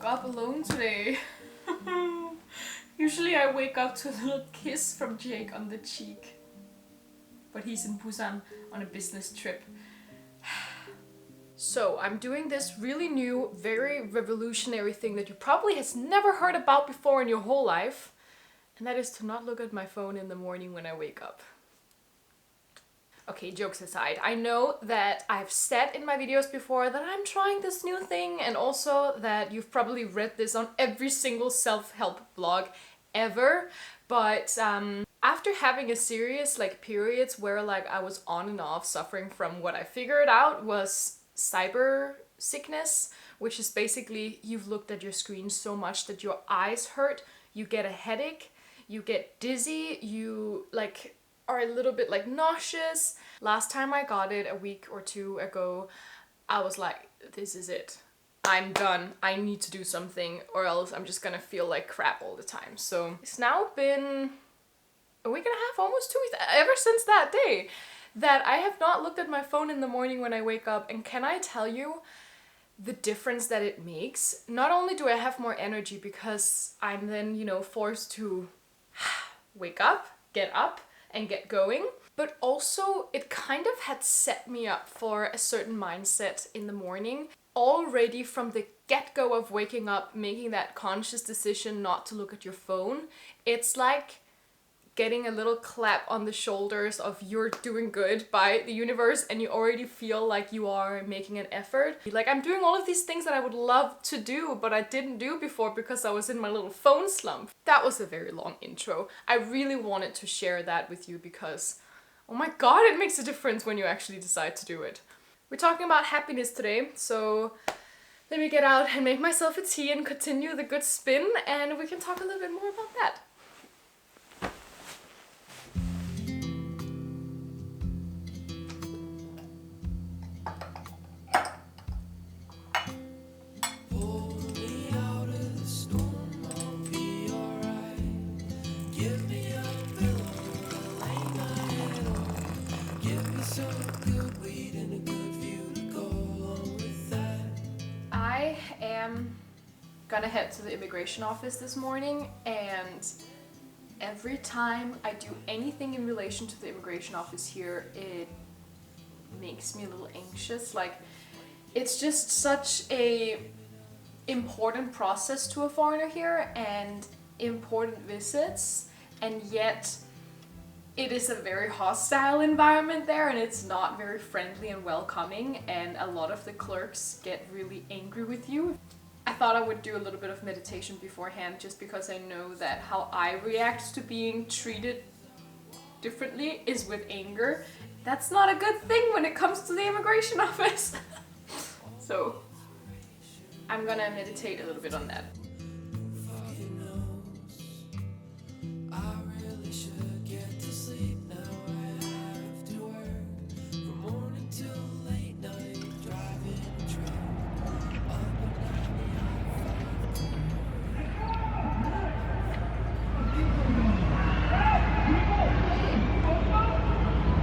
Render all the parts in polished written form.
woke up alone today. Usually I wake up to a little kiss from Jake on the cheek. But he's in Busan on a business trip. So I'm doing this really new, very revolutionary thing that you probably has never heard about before in your whole life. And that is to not look at my phone in the morning when I wake up. Okay, jokes aside, I know that I've said in my videos before that I'm trying this new thing, and also that you've probably read this on every single self-help blog ever, but after having a serious periods where I was on and off suffering from what I figured out was cyber sickness, which is basically you've looked at your screen so much that your eyes hurt, you get a headache, you get dizzy, you are a little bit nauseous. Last time I got it a week or two ago, I was like, this is it. I'm done. I need to do something or else I'm just gonna feel like crap all the time. So it's now been a week and a half, almost 2 weeks, ever since that day that I have not looked at my phone in the morning when I wake up. And can I tell you the difference that it makes? Not only do I have more energy because I'm then, forced to wake up, get up, and get going, but also it kind of had set me up for a certain mindset in the morning already from the get-go of waking up, making that conscious decision not to look at your phone. It's like getting a little clap on the shoulders of you're doing good by the universe, and you already feel like you are making an effort. I'm doing all of these things that I would love to do, but I didn't do before because I was in my little phone slump. That was a very long intro. I really wanted to share that with you because, oh my god, it makes a difference when you actually decide to do it. We're talking about happiness today, so let me get out and make myself a tea and continue the good spin, and we can talk a little bit more about that. Gonna head to the immigration office this morning, and every time I do anything in relation to the immigration office here, it makes me a little anxious. It's just such a important process to a foreigner here and important visits, and yet it is a very hostile environment there, and it's not very friendly and welcoming, and a lot of the clerks get really angry with you. I thought I would do a little bit of meditation beforehand just because I know that how I react to being treated differently is with anger. That's not a good thing when it comes to the immigration office. So I'm gonna meditate a little bit on that.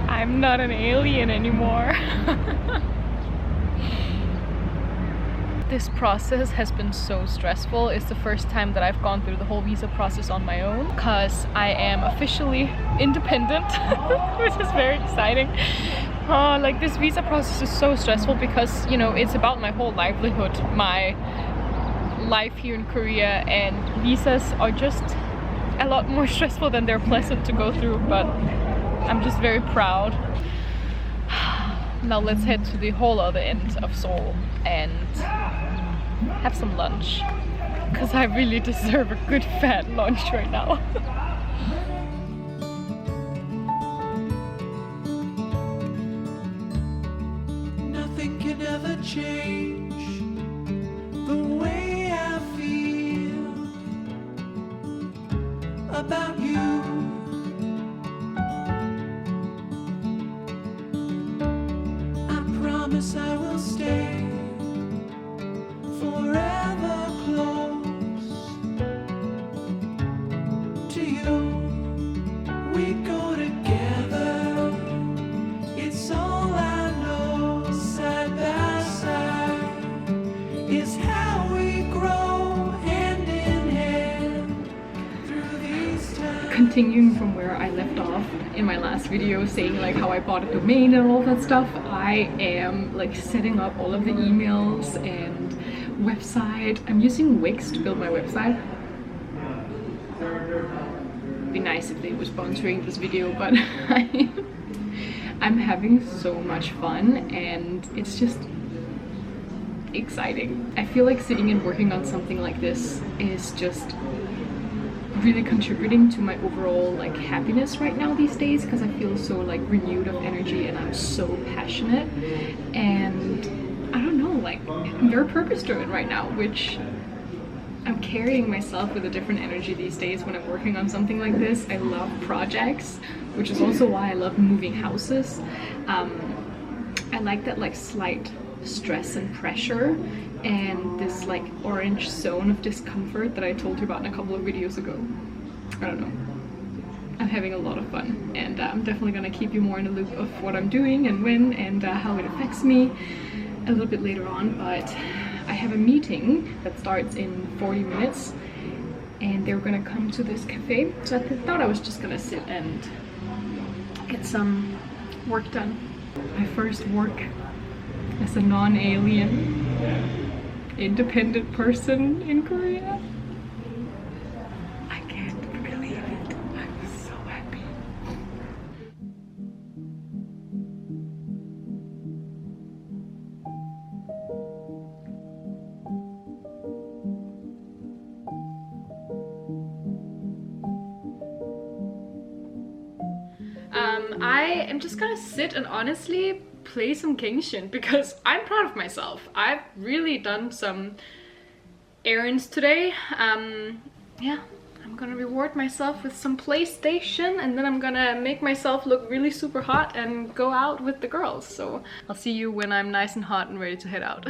I'm not an alien anymore. This process has been so stressful. It's the first time that I've gone through the whole visa process on my own because I am officially independent, which is very exciting. This visa process is so stressful because, it's about my whole livelihood, my life here in Korea, and visas are just a lot more stressful than they're pleasant to go through, but I'm just very proud. Now let's head to the whole other end of Seoul and have some lunch, because I really deserve a good fat lunch right now. Nothing can ever change the way I feel about you. I will stay forever close to you. We go together, it's all I know. Side by side is how we grow. continuing from where I left off in my last video, saying like how I bought a domain and all that stuff, I am like setting up all of the emails and website. I'm using Wix to build my website. It'd be nice if they were sponsoring this video, but I'm having so much fun and it's just exciting. I feel like sitting and working on something like this is just really contributing to my overall like happiness right now these days, because I feel so like renewed of energy and I'm so passionate, and I don't know, like I'm very purpose driven right now, which I'm carrying myself with a different energy these days when I'm working on something like this. I love projects, which is also why I love moving houses. I like that like slight stress and pressure and this like orange zone of discomfort that I told you about in a couple of videos ago. I don't know. I'm having a lot of fun, and I'm definitely gonna keep you more in the loop of what I'm doing and when and how it affects me a little bit later on. But I have a meeting that starts in 40 minutes and they're gonna come to this cafe, so I thought I was just gonna sit and get some work done. My first work as a non-alien independent person in Korea. I can't believe it. I'm so happy. I am just gonna sit and honestly play some Genshin because I'm proud of myself. I've really done some errands today. Yeah, I'm gonna reward myself with some PlayStation, and then I'm gonna make myself look really super hot and go out with the girls. So I'll see you when I'm nice and hot and ready to head out.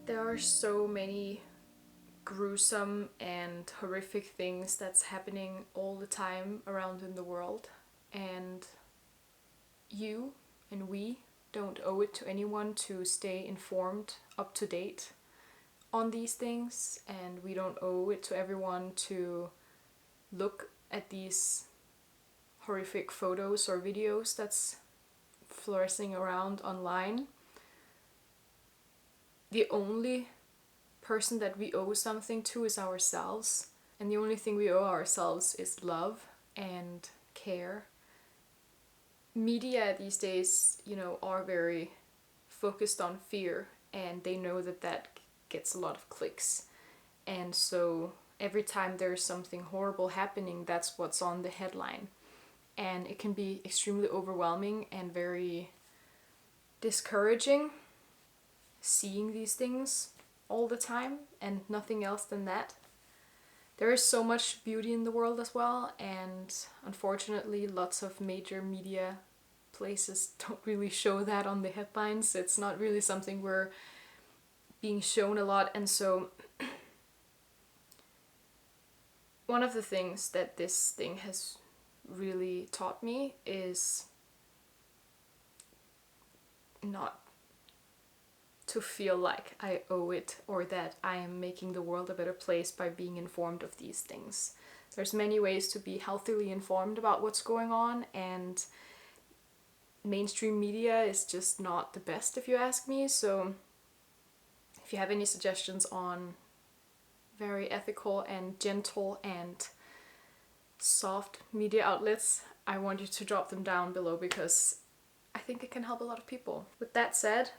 There are so many gruesome and horrific things that's happening all the time around in the world, and you and we don't owe it to anyone to stay informed, up to date on these things, and we don't owe it to everyone to look at these horrific photos or videos that's flourishing around online. The only person that we owe something to is ourselves, and the only thing we owe ourselves is love and care. Media these days, you know, are very focused on fear, and they know that that gets a lot of clicks, and so every time there's something horrible happening, that's what's on the headline, and it can be extremely overwhelming and very discouraging seeing these things all the time and nothing else than that. There is so much beauty in the world as well, and unfortunately lots of major media places don't really show that on the headlines. It's not really something we're being shown a lot, and so one of the things that this thing has really taught me is not to feel like I owe it or that I am making the world a better place by being informed of these things. There's many ways to be healthily informed about what's going on, and mainstream media is just not the best if you ask me. So if you have any suggestions on very ethical and gentle and soft media outlets, I want you to drop them down below because I think it can help a lot of people. With that said,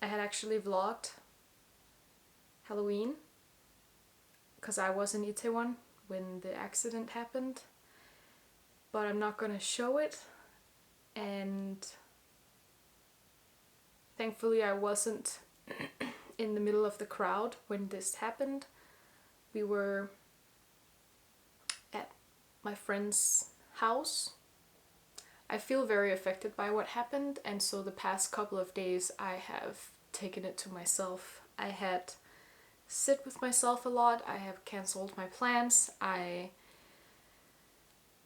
I had actually vlogged Halloween because I was in Itaewon when the accident happened, but I'm not gonna show it, and thankfully I wasn't in the middle of the crowd when this happened. We were at my friend's house. I feel very affected by what happened, and so the past couple of days I have taken it to myself. I had sit with myself a lot. I have cancelled my plans. I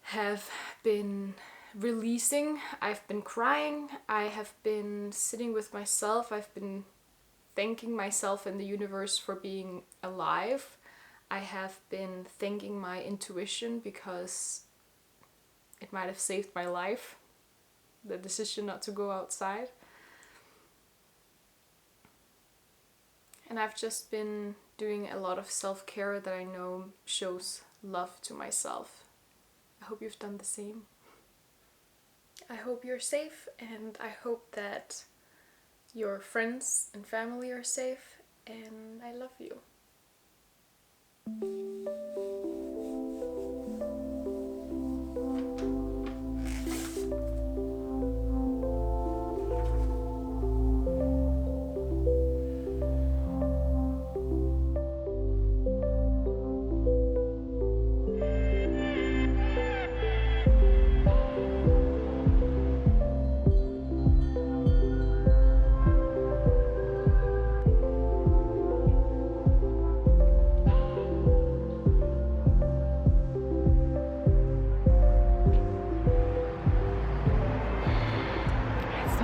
have been releasing. I've been crying. I have been sitting with myself. I've been thanking myself and the universe for being alive. I have been thanking my intuition because it might have saved my life, the decision not to go outside. And I've just been doing a lot of self-care that I know shows love to myself. I hope you've done the same. I hope you're safe, and I hope that your friends and family are safe, and I love you.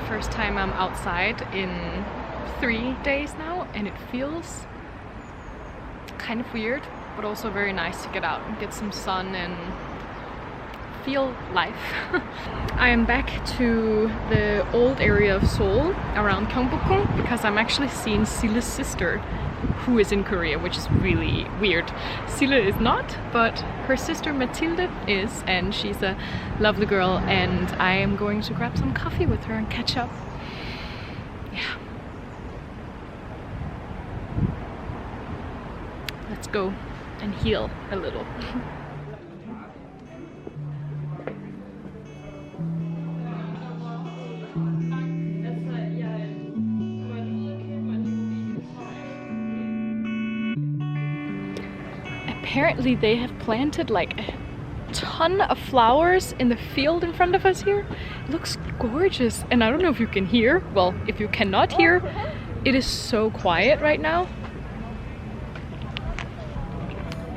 First time I'm outside in 3 days now, and it feels kind of weird, but also very nice to get out and get some sun and feel life. I am back to the old area of Seoul around Gyeongbokgung because I'm actually seeing Sille's sister, who is in Korea, which is really weird. Sille is not, but her sister Mathilde is, and she's a lovely girl, and I am going to grab some coffee with her and catch up. Yeah. Let's go and heal a little. Apparently they have planted like a ton of flowers in the field in front of us here. It looks gorgeous, and I don't know if you can hear. Well, if you cannot hear, it is so quiet right now.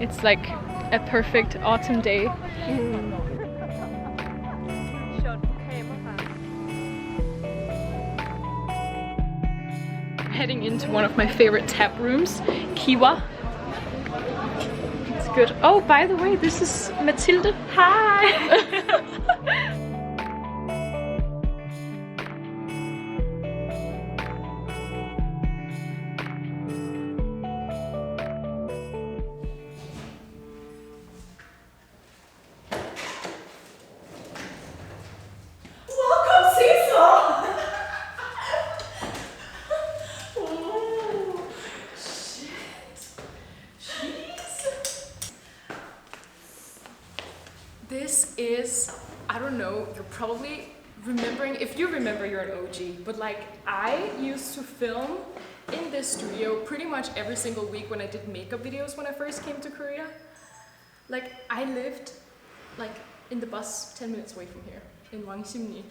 It's like a perfect autumn day. Heading into one of my favorite tap rooms, Kiwa. Good. Oh, by the way, this is Mathilde. Hi! Welcome, Sissel! This is, I don't know, you're probably remembering, if you remember, you're an OG, but like I used to film in this studio pretty much every single week when I did makeup videos when I first came to Korea. Like I lived like in the bus 10 minutes away from here in Wangsimni.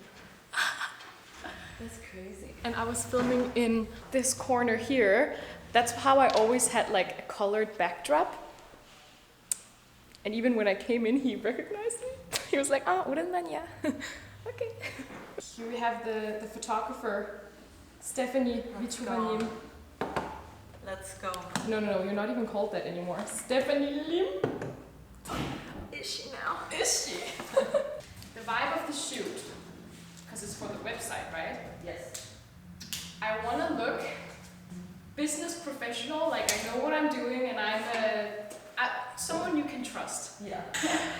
That's crazy. And I was filming in this corner here. That's how I always had like a colored backdrop. And even when I came in, he recognized me. He was like, "Ah, 오랜만이야." Okay. Here we have the photographer, Stephanie Vichuvanim. Let's go. No, you're not even called that anymore. Stephanie Lim. Is she now? Is she? The vibe of the shoot, because it's for the website, right? Yes. I want to look business professional, like I know what I'm doing, and I'm someone you can trust. Yeah.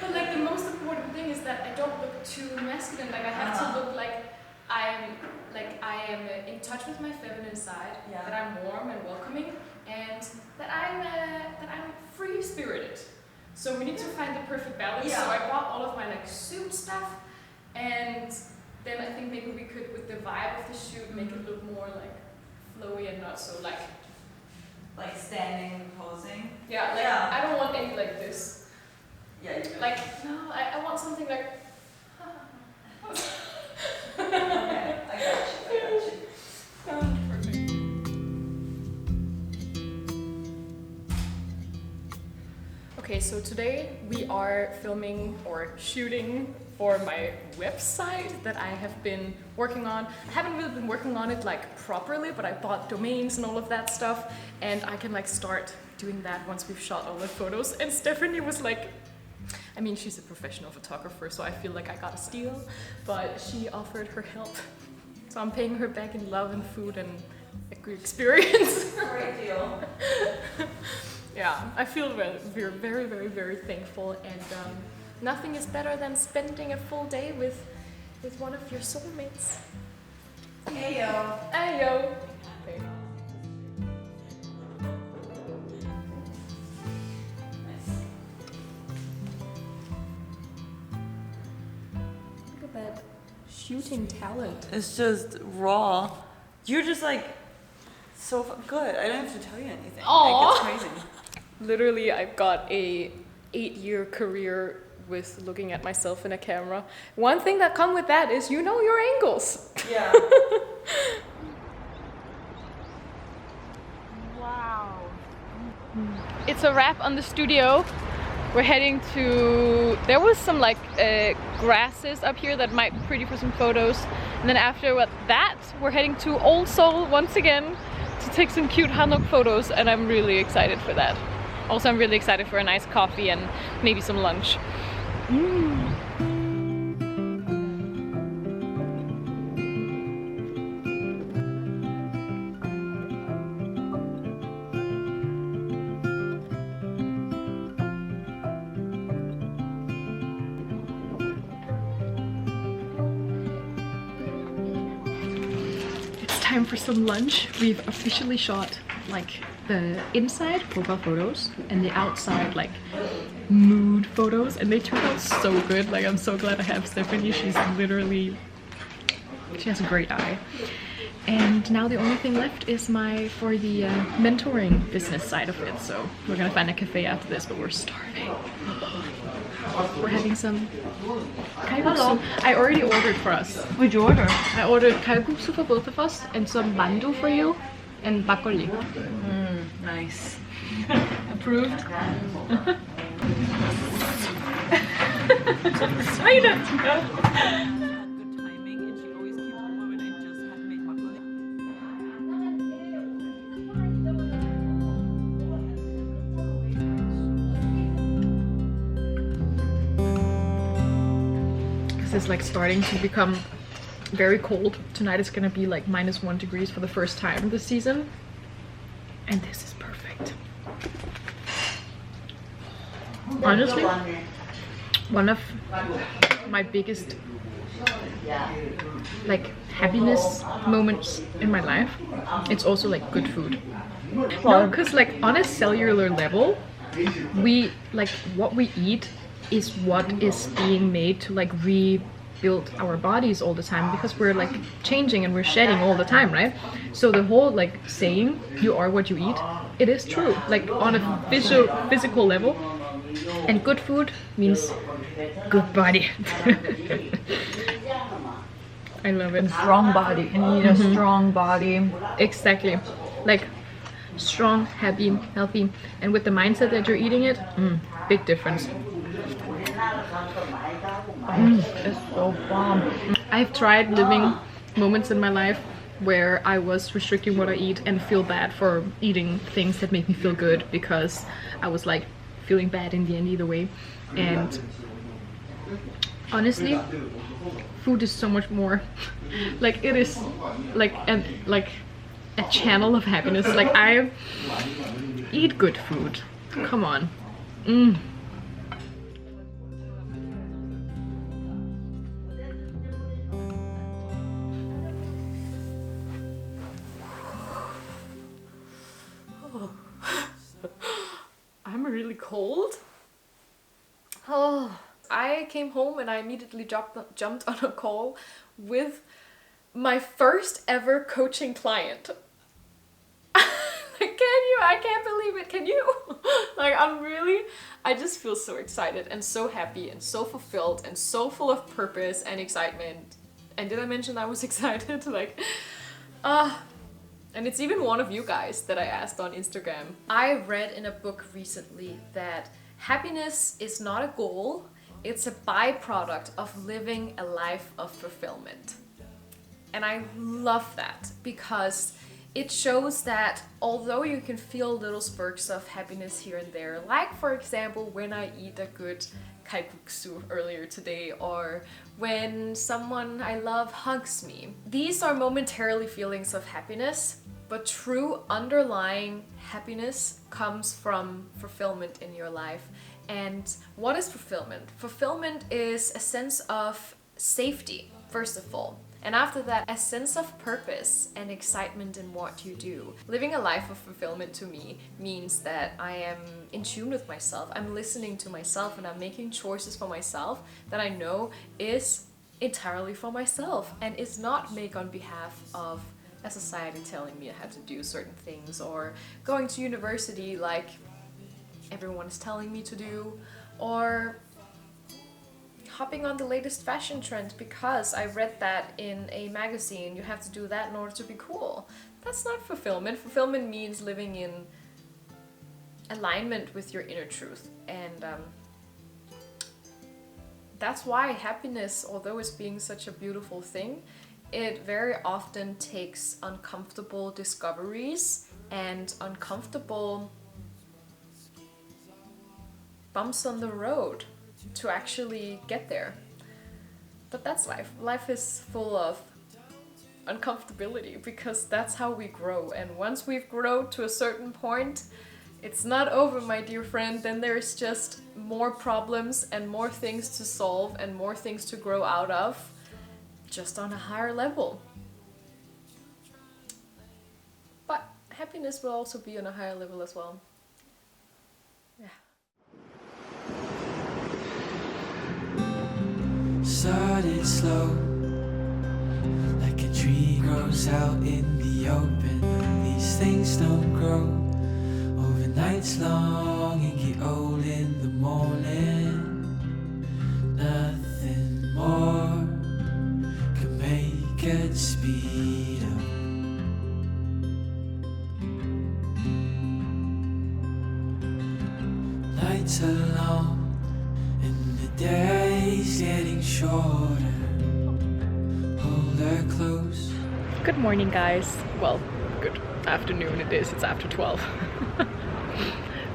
But like the most important thing is that I don't look too masculine. Like I have to look like I am in touch with my feminine side. Yeah. That I'm warm and welcoming, and that I'm free spirited. So we need to find the perfect balance. Yeah. So I bought all of my like suit stuff, and then I think maybe we could, with the vibe of the shoot, make it look more like flowy and not so like standing and posing. yeah, like Yeah. I don't want any like this. Yeah, you Like no, I want something like so today we are filming or shooting for my website that I have been working on. I haven't really been working on it like properly, but I bought domains and all of that stuff, and I can like start doing that once we've shot all the photos. And Stephanie was like, I mean, she's a professional photographer, so I feel like I got a steal, but she offered her help. So I'm paying her back in love and food and a good experience. Great deal. Yeah, I feel we're very, very, very thankful, and nothing is better than spending a full day with one of your soulmates. Heyo. Ayo. Okay. Look at that shooting talent. It's just raw. You're just like so good. I don't have to tell you anything. Aw. Like, it's crazy. Literally, I've got a 8-year career with looking at myself in a camera. One thing that comes with that is you know your angles. Yeah. Wow. It's a wrap on the studio. We're heading to... There was some like grasses up here that might be pretty for some photos. And then after that, we're heading to Old Seoul once again to take some cute Hanok photos, and I'm really excited for that. Also, I'm really excited for a nice coffee and maybe some lunch. It's time for some lunch. We've officially shot like the inside profile photos and the outside like mood photos, and they turned out so good. Like, I'm so glad I have Stephanie. She has a great eye. And now the only thing left is for the mentoring business side of it. So we're gonna find a cafe after this, but we're starving. We're having some kalguksu. I already ordered for us. What'd you order? I ordered kalguksu for both of us and some mandu for you and makgeolli. Nice. Approved. Excited. Good timing, and she always came over when I just had made makgeolli. This is like starting to become very cold. Tonight it's gonna be like -1 degrees for the first time this season. And this is perfect. Honestly, one of my biggest like happiness moments in my life, it's also like good food. No, because like on a cellular level, we like what we eat is what is being made to like rebuild our bodies all the time, because we're like changing and we're shedding all the time, right? So the whole like saying you are what you eat, it is true, like on a physical level. And good food means good body. I love it. Strong body. You need a strong body. Exactly. Like strong, happy, healthy, and with the mindset that you're eating it, big difference. It's so bomb. I've tried living moments in my life where I was restricting what I eat and feel bad for eating things that make me feel good, because I was like feeling bad in the end either way. And honestly, food is so much more like, it is like a channel of happiness. Like, I eat good food, come on. I'm really cold. Oh, I came home and I immediately jumped on a call with my first ever coaching client. I can't believe it. Can you? Like, I just feel so excited and so happy and so fulfilled and so full of purpose and excitement. And did I mention I was excited? Like, and it's even one of you guys that I asked on Instagram. I read in a book recently that Happiness is not a goal, it's a byproduct of living a life of fulfillment. And I love that because it shows that although you can feel little spurts of happiness here and there, like for example when I eat a good kalguksu earlier today, or when someone I love hugs me. These are momentarily feelings of happiness, but true underlying happiness comes from fulfillment in your life. And what is fulfillment? Fulfillment is a sense of safety, first of all. And after that, a sense of purpose and excitement in what you do. Living a life of fulfillment to me means that I am in tune with myself. I'm listening to myself and I'm making choices for myself that I know is entirely for myself and is not made on behalf of a society telling me I have to do certain things, or going to university like everyone is telling me to do, or hopping on the latest fashion trend because I read that in a magazine. You have to do that in order to be cool. That's not fulfillment. Fulfillment means living in alignment with your inner truth. And that's why happiness, although it's being such a beautiful thing, it very often takes uncomfortable discoveries and uncomfortable bumps on the road to actually get there. But that's life. Life is full of uncomfortability because that's how we grow. And once we've grown to a certain point, it's not over, my dear friend. Then there's just more problems and more things to solve and more things to grow out of, just on a higher level. But happiness will also be on a higher level as well. Yeah. Started slow, like a tree grows out in the open. These things don't grow over nights long and get old in the morning. Nothing more can make it speed up. Nights are long and the days getting shorter. Hold her close. Good morning, guys. Well, good afternoon it is. It's after 12.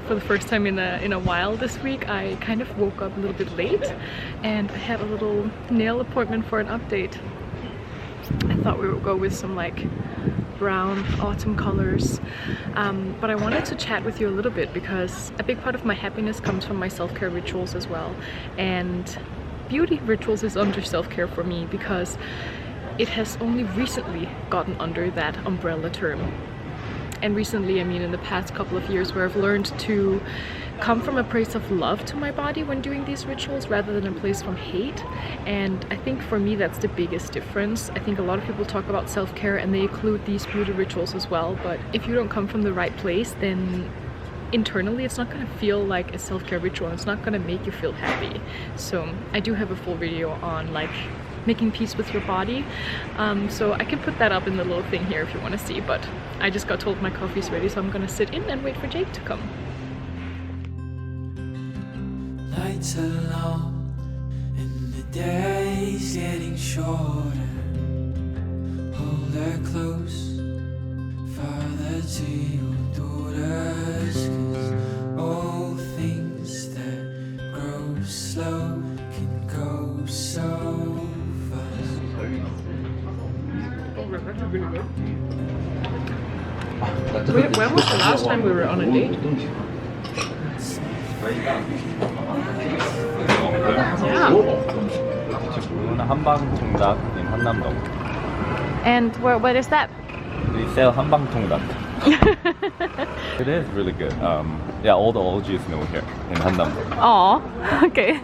For the first time in a while this week, I kind of woke up a little bit late and I had a little nail appointment for an update. I thought we would go with some like brown autumn colors, but I wanted to chat with you a little bit because a big part of my happiness comes from my self-care rituals as well, and beauty rituals is under self-care for me because it has only recently gotten under that umbrella term. And recently, I mean in the past couple of years, where I've learned to come from a place of love to my body when doing these rituals rather than a place from hate. And I think for me that's the biggest difference. I think a lot of people talk about self-care and they include these beauty rituals as well, but if you don't come from the right place, then internally it's not going to feel like a self-care ritual and it's not going to make you feel happy. So I do have a full video on like making peace with your body, so I can put that up in the little thing here if you want to see, but I just got told my coffee's ready, so I'm gonna sit in and wait for Jake to come. Nights are long and the days getting shorter. Hold her close, father to your daughters, 'cause all things that grow slow can go so fast. When was the last time we were on a date? Yeah. 한방통닭 in 한남동. And what is that? They sell 한방통닭. It is really good. Yeah, all the OGs know here in 한남동. Oh, okay.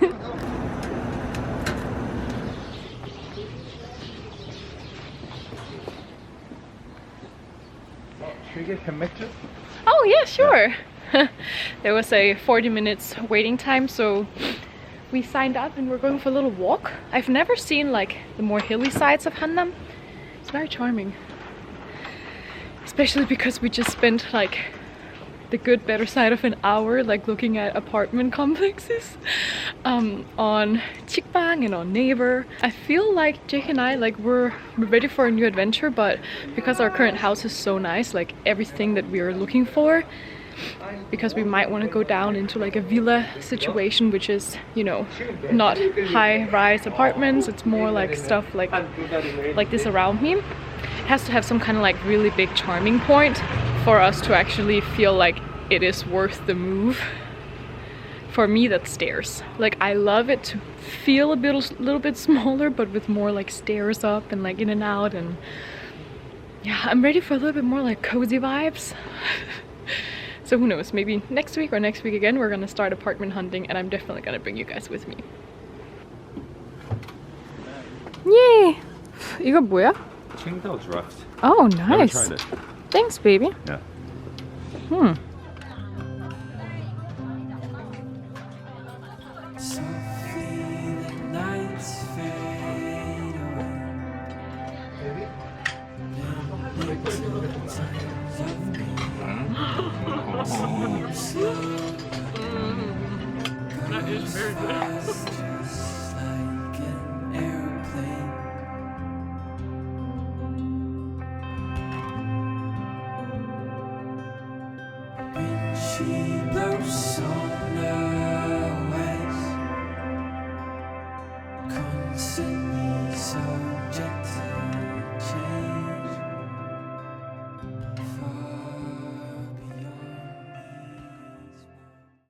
Should we get connected? Oh yeah, sure. There was a 40 minutes waiting time, so we signed up and we're going for a little walk. I've never seen like the more hilly sides of Hannam. It's very charming. Especially because we just spent like the good better side of an hour, like looking at apartment complexes on Chigbang and on Neighbor. I feel like Jake and I, like, we're ready for a new adventure, but because our current house is so nice, like everything that we are looking for, because we might want to go down into like a villa situation, which is, you know, not high-rise apartments, it's more like stuff like this around me. It has to have some kind of like really big charming point for us to actually feel like it is worth the move. For me, that's stairs. Like, I love it to feel a little bit smaller, but with more like stairs up and like in and out, and yeah, I'm ready for a little bit more like cozy vibes. So who knows, maybe next week or next week again we're gonna start apartment hunting, and I'm definitely gonna bring you guys with me. Yay! 이거 뭐야? Qingdao draft. Oh, Never nice. tried it. Thanks, baby. Yeah. Softly the nights fade away. That is very good. Just like an airplane. When she blows on the waves, constantly subject to change.